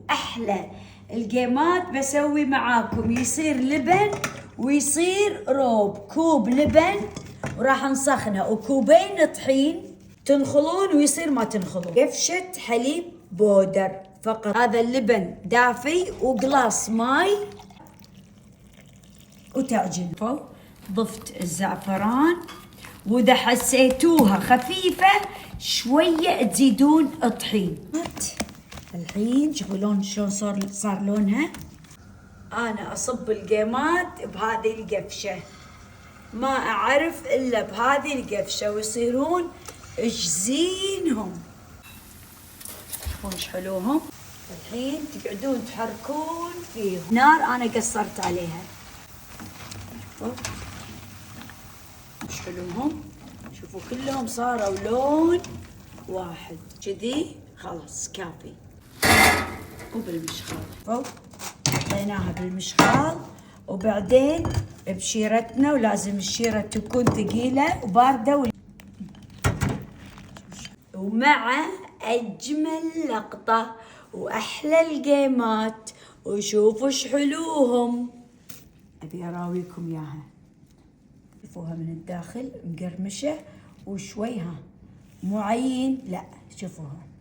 واحلى الجيمات بسوي معاكم. يصير لبن ويصير روب، كوب لبن وراح نسخنه وكوبين طحين تنخلون ويصير ما تنخلون. قفشة حليب بودر فقط. هذا اللبن دافي وقلاص ماي وتعجن. ضفت الزعفران، واذا حسيتوها خفيفة شوية تزيدون الطحين. الحين شوفوا شلون صار لونها. انا اصب القيمات بهذه القفشة، ما اعرف الا بهذه القفشة ويصيرون ايش زينهم. شوفون ايش حلوهم. الحين تقعدون تحركون فيهم. نار انا قصرت عليها. شوفوا ايش حلوهم. شوفوا كلهم صاروا لون واحد كذي. خلاص كافي. وبالمشخال حطيناها بالمشخال، وبعدين بشيرتنا، ولازم الشيرة تكون ثقيلة وباردة ومع أجمل لقطة وأحلى القيمات. وشوفوا ايش حلوهم. أبي أراويكم إياها. شوفوها من الداخل مقرمشة وشوي مو عين، لا شوفوها.